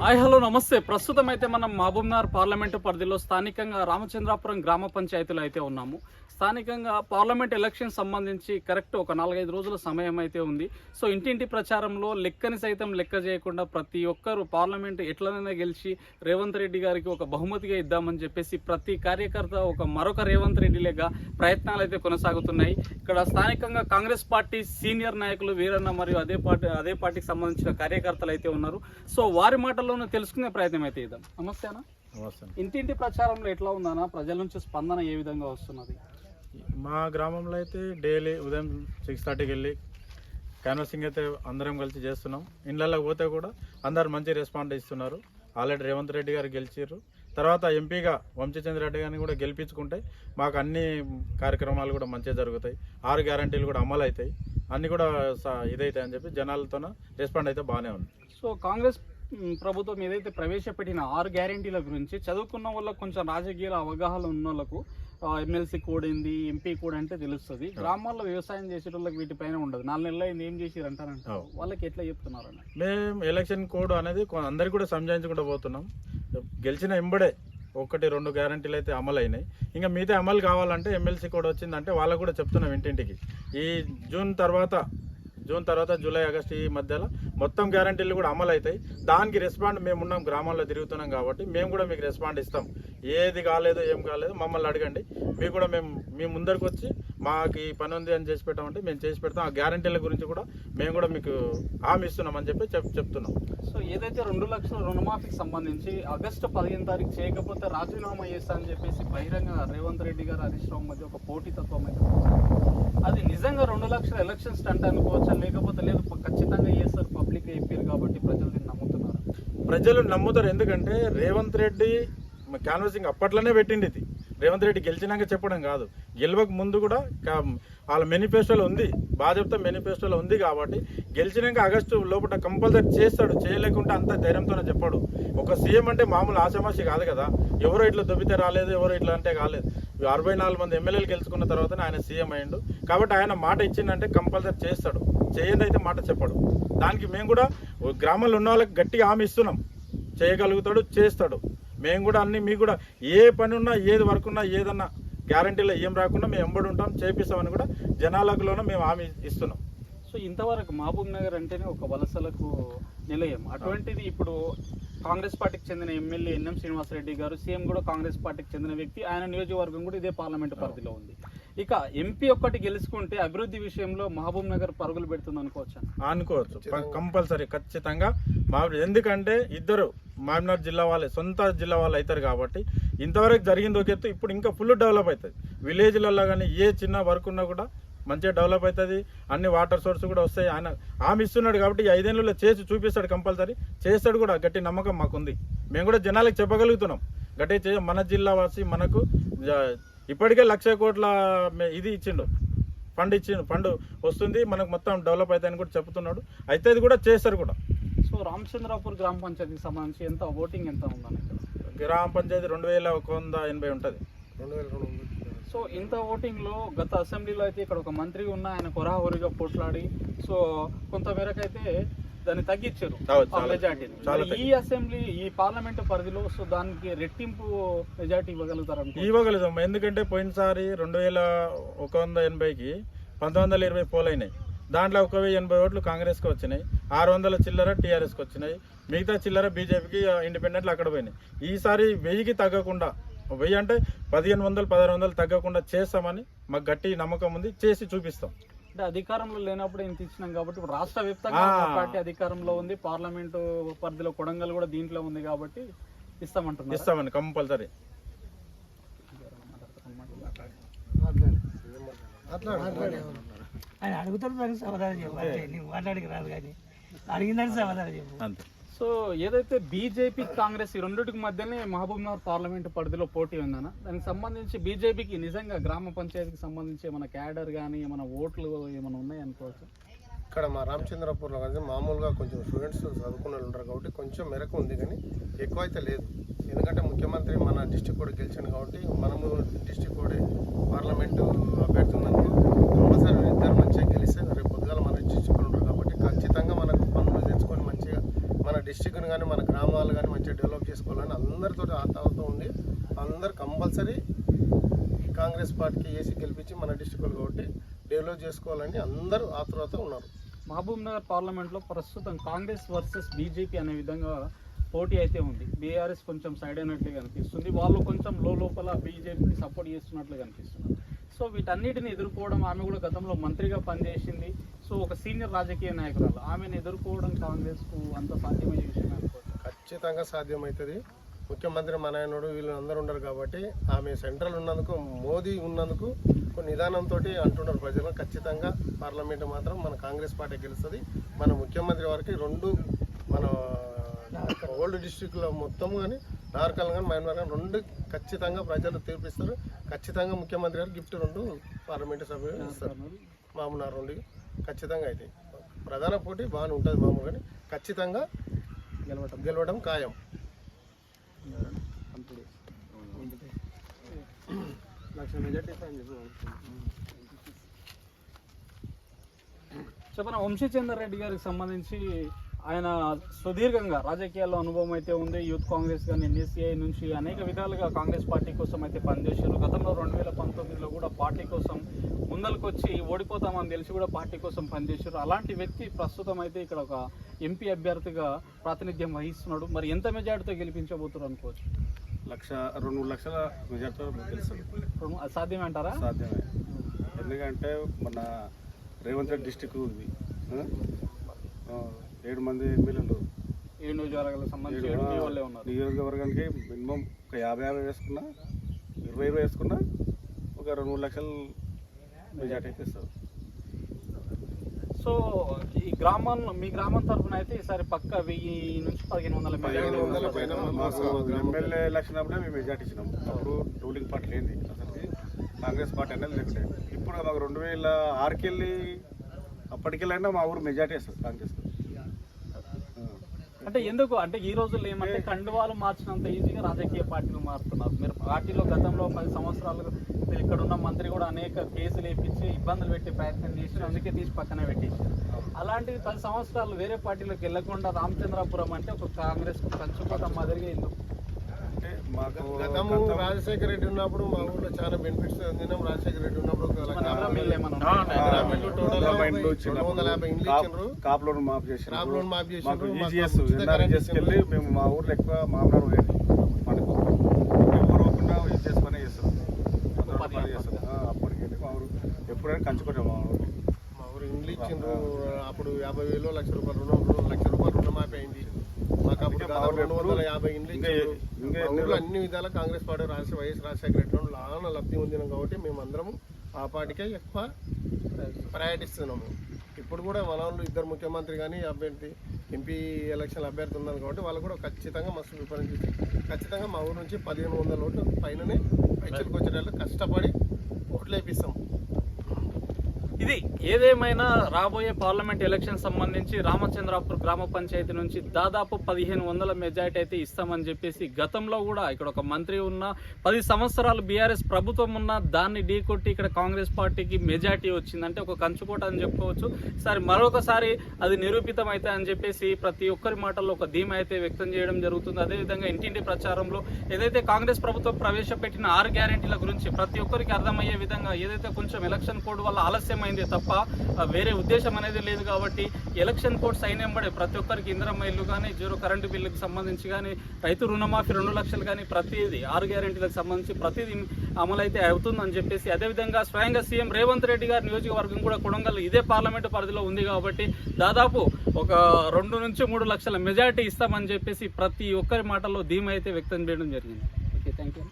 Hi hello నమస్తే. ప్రస్తుతం అయితే మనం మహబూబ్నగర్ పార్లమెంటు పరిధిలో స్థానికంగా రామచంద్రాపురం గ్రామ పంచాయతీలో అయితే ఉన్నాము. స్థానికంగా పార్లమెంట్ ఎలక్షన్ సంబంధించి కరెక్ట్ ఒక 4-5 రోజుల సమయం అయితే ఉంది. సో ఇంటింటి ప్రచారంలో లెక్కని సైతం లెక్క చేయకుండా ప్రతి ఒక్కరు పార్లమెంట్ ఎట్లనైనా గెలిచి రేవంత్ రెడ్డి గారికి ఒక బహుమతిగా ఇద్దామని చెప్పేసి ప్రతి కార్యకర్త మరొక రేవంత్ రెడ్డి లేక ప్రయత్నాలు అయితే కొనసాగుతున్నాయి. ఇక్కడ స్థానికంగా కాంగ్రెస్ పార్టీ సీనియర్ నాయకులు వీరన్న మరియు అదే పార్టీకి సంబంధించిన కార్యకర్తలు అయితే ఉన్నారు. సో వారి మాటల్లోనే తెలుసుకునే ప్రయత్నం అయితే ఇద్దాం. నమస్తే అన్న. నమస్తే. ఇంటింటి ప్రచారంలో ఎట్లా ఉందన్న? ప్రజల నుంచి స్పందన ఏ విధంగా వస్తున్నది? మా గ్రామంలో అయితే డైలీ ఉదయం 6:30కి వెళ్ళి క్యాన్వాసింగ్ అయితే అందరం కలిసి చేస్తున్నాం. ఇళ్ళకి పోతే కూడా అందరు మంచి రెస్పాండ్ ఇస్తున్నారు. ఆల్రెడీ రేవంత్ రెడ్డి గారు గెలిచారు. తర్వాత ఎంపీగా వంశీచంద్ర రెడ్డి గారిని కూడా గెలిపించుకుంటే మాకు అన్ని కార్యక్రమాలు కూడా మంచిగా జరుగుతాయి. 6 గ్యారంటీలు కూడా అమలు అవుతాయి. అన్నీ కూడా ఇదైతాయి అని చెప్పి జనాలతో రెస్పాండ్ అయితే బాగానే ఉంది. సో కాంగ్రెస్ ప్రభుత్వం ఏదైతే ప్రవేశపెట్టిన 6 గ్యారెంటీల గురించి చదువుకున్న వాళ్ళకు కొంచెం రాజకీయ అవగాహన ఉన్న వాళ్ళకు ఎమ్మెల్సీ కోడ్ ఏంది, ఎంపీ కోడ్ అంటే తెలుస్తుంది. గ్రామాల్లో వ్యవసాయం చేసే వాళ్ళకి వీటిపైన ఉండదు. 4 నెలలు అయింది ఏం చేసి అంటారంటారు. వాళ్ళకి ఎట్లా చెప్తున్నారన్న? మేము ఎలక్షన్ కోడ్ అనేది అందరికి కూడా సంజాయించుకుంటూ పోతున్నాం. గెలిచిన ఎంబడే 1-2 గ్యారంటీలు అయితే అమలు అయినాయి. ఇంకా మిగతా అమలు కావాలంటే ఎమ్మెల్సీ కోడ్ వచ్చిందంటే వాళ్ళకు కూడా చెప్తున్నాం ఇంటింటికి. ఈ జూన్ తర్వాత జూలై ఆగస్టు ఈ మధ్యలో మొత్తం గ్యారంటీలు కూడా అమలు అవుతాయి. దానికి రెస్పాండ్ మేము ఉన్నాం, గ్రామాల్లో తిరుగుతున్నాం కాబట్టి మేము కూడా మీకు రెస్పాండ్ ఇస్తాం. ఏది కాలేదు ఏం కాలేదు మమ్మల్ని అడగండి. మీకు కూడా మీ ముందరికి వచ్చి మాకు ఈ పని ఉంది అని చేసి పెట్టామంటే మేము చేసి పెడతాం. ఆ గ్యారంటీల గురించి కూడా మేము కూడా మీకు హామీ ఇస్తున్నాం అని చెప్పి చెప్తున్నాం. సో ఏదైతే 2 లక్షల రుణమాఫీకి సంబంధించి ఆగస్టు 15 తారీఖు చేయకపోతే రాజీనామా చేస్తా అని చెప్పేసి బహిరంగ రేవంత్ రెడ్డి గారు హరీష్ రావు మధ్య ఒక పోటీతత్వం అయితే అది నిజంగా 2 లక్షల ఎలక్షన్ స్టంట్ అనుకోవచ్చా, లేకపోతే లేదు ఖచ్చితంగా చేస్తారు పబ్లిక్ అయిపోయారు కాబట్టి ప్రజలు దీన్ని నమ్ముతున్నారు? ప్రజలు నమ్ముతారు. ఎందుకంటే రేవంత్ రెడ్డి క్యాన్వాసింగ్ అప్పట్లోనే పెట్టింది. ఇది రేవంత్ రెడ్డి గెలిచినాక చెప్పడం కాదు, గెలవక ముందు కూడా వాళ్ళ మేనిఫెస్టోలో ఉంది, భాజపా మేనిఫెస్టోలో ఉంది. కాబట్టి గెలిచినాక ఆగస్టు లోపల కంపల్సరీ చేస్తాడు. చేయలేకుంటే అంత ధైర్యంతోనే చెప్పాడు. ఒక సీఎం అంటే మామూలు ఆశామాషి కాదు కదా. ఎవరో ఇట్లా దొబ్బితే రాలేదు, ఎవరో ఇట్లా అంటే కాలేదు. 64 మంది ఎమ్మెల్యేలు గెలుచుకున్న తర్వాతనే ఆయన సీఎం అయ్యిండు. కాబట్టి ఆయన మాట ఇచ్చిందంటే కంపల్సరీ చేస్తాడు. చేయండి అయితే మాట చెప్పాడు. దానికి మేము కూడా గ్రామంలో ఉన్న వాళ్ళకి గట్టిగా హామీ ఇస్తున్నాం. చేయగలుగుతాడు, చేస్తాడు. మేము కూడా అన్ని మీకు కూడా ఏ పని ఉన్నా, ఏది వర్క్ ఉన్నా, ఏదన్నా గ్యారంటీలో ఏం రాకుండా మేము ఎంబడి ఉంటాం, చేపిస్తామని కూడా జనాలకులోనే మేము హామీ ఇస్తున్నాం. సో ఇంతవరకు మహబూబ్ నగర్ అంటేనే ఒక వలసలకు నిలయం. అటువంటిది ఇప్పుడు కాంగ్రెస్ పార్టీకి చెందిన ఎమ్మెల్యే ఎన్ఎం శ్రీనివాసరెడ్డి గారు, సీఎం కూడా కాంగ్రెస్ పార్టీకి చెందిన వ్యక్తి. ఆయన నియోజకవర్గం కూడా ఇదే పార్లమెంటు పరిధిలో ఉంది. ఇక ఎంపీ ఒక్కటి గెలుచుకుంటే అభివృద్ధి విషయంలో మహబూబ్ నగర్ పరుగులు పెడుతుంది అనుకోవచ్చు. కంపల్సరీ ఖచ్చితంగా. ఎందుకంటే ఇద్దరు మహబూబ్నగర్ జిల్లా వాళ్ళే, సొంత జిల్లా వాళ్ళు అవుతారు. కాబట్టి ఇంతవరకు జరిగింది ఒక ఎత్తు, ఇప్పుడు ఇంకా ఫుల్ డెవలప్ అవుతుంది. విలేజ్లలో కానీ ఏ చిన్న వర్క్ ఉన్నా కూడా మంచిగా డెవలప్ అవుతుంది. అన్ని వాటర్ సోర్స్ కూడా వస్తాయి. ఆయన హామీ ఇస్తున్నాడు కాబట్టి 5 ఏళ్ళలో చేసి చూపిస్తాడు. కంపల్సరీ చేస్తాడు కూడా. గట్టి నమ్మకం మాకుంది. మేము కూడా జనాలకు చెప్పగలుగుతున్నాం గట్టి మన జిల్లా వాసి మనకు ఇప్పటికే 1,00,000 కోట్ల ఇది ఇచ్చిండు, ఫండ్ వస్తుంది మనకు, మొత్తం డెవలప్ అవుతాయని కూడా చెప్తున్నాడు. అయితే ఇది కూడా చేస్తారు కూడా. సో రామచంద్రాపూర్ గ్రామ పంచాయతీకి సంబంధించి ఎంత ఓటింగ్ ఎంత ఉందని? గ్రామ పంచాయతీ 2180 ఉంటుంది. సో ఇంత ఓటింగ్లో గత అసెంబ్లీలో అయితే ఇక్కడ ఒక మంత్రి ఉన్న ఆయన కొరాహోరిగా పోట్లాడి సో కొంతమేరకు అయితే దాన్ని తగ్గించారు మెజార్టీని. ఈ అసెంబ్లీ ఈ పార్లమెంటు పరిధిలో సో దానికి రెట్టింపు మెజార్టీ ఇవ్వగలుగుతాం. ఎందుకంటే పోయినసారి 2180కి 1920 పోలైనాయి. దాంట్లో 1080 ఓట్లు కాంగ్రెస్కి వచ్చినాయి, 600 చిల్లర టీఆర్ఎస్కి వచ్చినాయి, మిగతా చిల్లర బీజేపీకి, ఇండిపెండెంట్లు అక్కడ పోయినాయి. ఈసారి 1000కి తగ్గకుండా, 1000 అంటే 1500 1600 తగ్గకుండా చేస్తామని మాకు గట్టి నమ్మకం ఉంది. చేసి చూపిస్తాం. అంటే అధికారంలో లేనప్పుడు ఇంత ఇచ్చినాం కాబట్టి ఇప్పుడు రాష్ట్ర వ్యాప్తంగా పార్టీ అధికారంలో ఉంది, పార్లమెంటు పరిధిలో కొడంగల్ కూడా దీంట్లో ఉంది కాబట్టి ఇస్తామని కంపల్సరీ. ఆయన అడుగుతారు దానికి సమాధానం చెప్పాలి. నీకు మాట్లాడికి రాదు కానీ అడిగిందని సమాధానం చెప్పు అంతే. సో ఏదైతే బీజేపీ కాంగ్రెస్ ఈ రెండింటికి మధ్యనే మహబూబ్ నగర్ పార్లమెంటు పరిధిలో పోటీ ఉందన్న, దానికి సంబంధించి బీజేపీకి నిజంగా గ్రామ పంచాయతీకి సంబంధించి ఏమైనా క్యాడర్ కానీ ఏమైనా ఓట్లు ఏమైనా ఉన్నాయి అనుకోవచ్చు? ఇక్కడ మా రామచంద్రపూర్లో కానీ మామూలుగా కొంచెం స్టూడెంట్స్ చదువుకున్న వాళ్ళు ఉంటారు కాబట్టి కొంచెం మేరకు ఉంది, కానీ ఎక్కువ అయితే లేదు. ఎందుకంటే ముఖ్యమంత్రి మన డిస్టిక్ కూడా గెలిచాను కాబట్టి మనము డిస్టిక్ కూడా పార్లమెంటు అభ్యర్థి ఉన్నందుకు కంపల్సరీ ఇద్దరు మంచిగా గెలిస్తే రేపు పొద్దుగాల మన డిస్టిక్ ఉంటారు కాబట్టి ఖచ్చితంగా మనకు పనులు తెచ్చుకొని మంచిగా డిస్టిక్ని కానీ మన గ్రామాలు కానీ మంచిగా డెవలప్ చేసుకోవాలని అందరితో ఆతతో ఉండి అందరు కంపల్సరీ కాంగ్రెస్ పార్టీకి వేసి గెలిపించి మన డిస్టిక్లు కాబట్టి డెవలప్ చేసుకోవాలని అందరూ ఆతృత ఉన్నారు. మహబూబ్ నగర్ పార్లమెంట్లో ప్రస్తుతం కాంగ్రెస్ వర్సెస్ బీజేపీ అనే విధంగా పోటీ అయితే ఉంది. బీఆర్ఎస్ కొంచెం సైడ్ అయినట్లు కనిపిస్తుంది, వాళ్ళు కొంచెం లోపల బీజేపీని సపోర్ట్ చేస్తున్నట్లు కనిపిస్తున్నారు. సో వీటన్నిటిని ఎదుర్కోవడం, ఆమె కూడా గతంలో మంత్రిగా పనిచేసింది, సో ఒక సీనియర్ రాజకీయ నాయకురాలు, ఆమెను ఎదుర్కోవడం కాంగ్రెస్కు అంత సాధ్యమయ్యే విషయం అనుకోవచ్చు. ఖచ్చితంగా సాధ్యమవుతుంది. ముఖ్యమంత్రి మన ఆయనడు వీళ్ళు అందరూ ఉన్నారు కాబట్టి, ఆమె సెంట్రల్ ఉన్నందుకు, మోదీ ఉన్నందుకు కొన్ని నిదానంతో అంటున్నారు ప్రజలు. ఖచ్చితంగా పార్లమెంట్ మాత్రం మన కాంగ్రెస్ పార్టీ గెలుస్తుంది. మన ముఖ్యమంత్రి వారికి రెండు మన ఓల్డ్ డిస్టిక్లో మొత్తం కానీ నార్కల్ కానీ మైనర్ కానీ రెండు ఖచ్చితంగా ప్రజలు తీర్పిస్తారు. ఖచ్చితంగా ముఖ్యమంత్రి గారు గిఫ్ట్ 2 పార్లమెంటు సభ్యులు ఇస్తారు. మామూలు 2 ఖచ్చితంగా అయితే ప్రధాన పోటీ బాగానే ఉంటుంది మామూలు, కానీ ఖచ్చితంగా గెలవడం ఖాయం. చెప్పన వంశీచందర్ రెడ్డి గారికి సంబంధించి ఆయన సుదీర్ఘంగా రాజకీయాల్లో అనుభవం అయితే ఉంది. యూత్ కాంగ్రెస్ కానీ ఎన్ఎస్సీఐ నుంచి అనేక విధాలుగా కాంగ్రెస్ పార్టీ కోసం అయితే పనిచేశారు. గతంలో 2019లో కూడా పార్టీ కోసం ముందలకు వచ్చి ఓడిపోతామని తెలిసి కూడా పార్టీ కోసం పనిచేశారు. అలాంటి వ్యక్తి ప్రస్తుతం అయితే ఇక్కడ ఒక ఎంపీ అభ్యర్థిగా ప్రాతినిధ్యం వహిస్తున్నాడు. మరి ఎంత మెజార్టీతో గెలిపించబోతున్నారు అనుకోవచ్చు? 2 లక్షల మెజార్టీతో గెలుస్తుంది. అది సాధ్యమే అంటారా? సాధ్యమే. ఎందుకంటే మన రేవంత్ రెడ్డి డిస్టిక్ ఉంది, 7 మంది ఎమ్మెల్యేలు, 7 నియోజకవర్గాలకు సంబంధించి 7 వాళ్ళే ఉన్నారు. నియోజకవర్గానికి మినిమం ఒక 50 వేసుకున్నా, 20 వేసుకున్నా ఒక 2 లక్షల మెజార్టీ అయితే ఇస్తారు. సో ఈ మీ గ్రామం తరఫున అయితే ఈసారి పక్క 1000 నుంచి 1500 మాకు ఎమ్మెల్యే ఎలక్షన్ అప్పుడే మేము మెజార్టీ ఇచ్చినాం. అప్పుడు రూలింగ్ పార్టీ ఏంది, అసలు కాంగ్రెస్ పార్టీ అనేది లేకుంటే. ఇప్పుడు మాకు 2006కి వెళ్ళి అప్పటికెళ్ళైనా మా ఊరు మెజార్టీ వేస్తుంది కాంగ్రెస్. అంటే ఎందుకు అంటే ఈ రోజుల్లో ఏమంటే కండువాలు మార్చినంత ఈజీగా రాజకీయ పార్టీలు మారుతున్నారు. మీరు పార్టీలో గతంలో 10 సంవత్సరాలు ఇక్కడ ఉన్న మంత్రి కూడా అనేక కేసులు వేయించి ఇబ్బందులు పెట్టే ప్రయత్నం చేసి అందుకే తీసి పక్కన పెట్టేసారు. అలాంటివి 10 సంవత్సరాలు వేరే పార్టీలోకి వెళ్లకుండా రామచంద్రాపురం అంటే ఒక కాంగ్రెస్ కంచుకోవడం మాదిరిగా ఎందుకు? అంటే మాకు గతము రాజశేఖర రెడ్డి ఉన్నప్పుడు మా ఊళ్ళో చాలా బెనిఫిట్స్ అందినాం. రాజశేఖర రెడ్డి ఉన్నప్పుడు కాపులోను మాఫ్ చేసినారు. మాఫ్ మాకు చేసి ఈజీఎస్ ఎన్ఆర్ఈజీఎస్కి మా ఊర్లో ఎక్కువ మామూలు ఉండేది. మనకు పూర్వకుండా ఈజీఎస్ పనే చేస్తారు, అప్పటికి వెళ్ళి మా ఊరు ఎప్పుడైనా కంచుకుంటాం. మా ఊరు ఇండ్లు ఇచ్చిండ్రు. అప్పుడు 50,000 1,00,000 రూపాయలు రుణం, 1,00,000 రూపాయలు రుణమాఫీ అయింది మాకు. అప్పుడు 250 ఇండ్లు ఇచ్చిండ్రు. ఊళ్ళో అన్ని విధాలా కాంగ్రెస్ పార్టీ వైఎస్ రాజశేఖర రెడ్డి లాన లబ్ధి పొందినాం కాబట్టి మేమందరము ఆ పార్టీకే ఎక్కువ ప్రయారిటీ ఇస్తున్నాము. ఇప్పుడు కూడా మన వాళ్ళు 2 ముఖ్యమంత్రి కానీ అభ్యర్థి ఎంపీ ఎలక్షన్ అభ్యర్థి ఉన్నారు కాబట్టి వాళ్ళు కూడా ఖచ్చితంగా మస్తు ప్రిఫరెన్స్ ఇచ్చి ఖచ్చితంగా మా ఊరు నుంచి 1500 ఓట్లు పైననే పైచలకు వచ్చేటట్లు కష్టపడి ఓట్లు వేపిస్తాం. ఇది ఏదేమైనా రాబోయే పార్లమెంట్ ఎలక్షన్ సంబంధించి రామచంద్రాపూర్ గ్రామ పంచాయతీ నుంచి దాదాపు 1500 మెజార్టీ అయితే ఇస్తామని చెప్పేసి గతంలో కూడా ఇక్కడ ఒక మంత్రి ఉన్న 10 సంవత్సరాలు బీఆర్ఎస్ ప్రభుత్వం ఉన్న దాన్ని ఢీకొట్టి ఇక్కడ కాంగ్రెస్ పార్టీకి మెజార్టీ వచ్చిందంటే ఒక కంచుకోట అని చెప్పుకోవచ్చు. సరే మరొకసారి అది నిరూపితం అయితే అని చెప్పేసి ప్రతి ఒక్కరి మాటల్లో ఒక ధీమా అయితే వ్యక్తం చేయడం జరుగుతుంది. అదేవిధంగా ఇంటింటి ప్రచారంలో ఏదైతే కాంగ్రెస్ ప్రభుత్వం ప్రవేశపెట్టిన 6 గ్యారెంటీల గురించి ప్రతి ఒక్కరికి అర్థమయ్యే విధంగా ఏదైతే కొంచెం ఎలక్షన్ కోడ్ వల్ల ఆలస్యం తప్ప వేరే ఉద్దేశం అనేది లేదు కాబట్టి ఎలక్షన్ కోడ్ సైన్ ఎంబడే ప్రతి ఒక్కరికి ఇందిరమ్మ ఇల్లు కానీ 0 కరెంటు బిల్లుకి సంబంధించి కానీ రైతు రుణమాఫీ 2 లక్షలు కానీ ప్రతిదీ 6 గ్యారెంటీలకు సంబంధించి ప్రతిదీ అమలైతే అవుతుందని చెప్పేసి అదేవిధంగా స్వయంగా సీఎం రేవంత్ రెడ్డి గారి నియోజకవర్గం కూడా కొడంగల్ ఇదే పార్లమెంటు పరిధిలో ఉంది కాబట్టి దాదాపు ఒక 2 నుంచి 3 లక్షల మెజారిటీ ఇస్తామని చెప్పేసి ప్రతి ఒక్కరి మాటల్లో ధీమా అయితే వ్యక్తం చేయడం జరిగింది. Okay, thank you.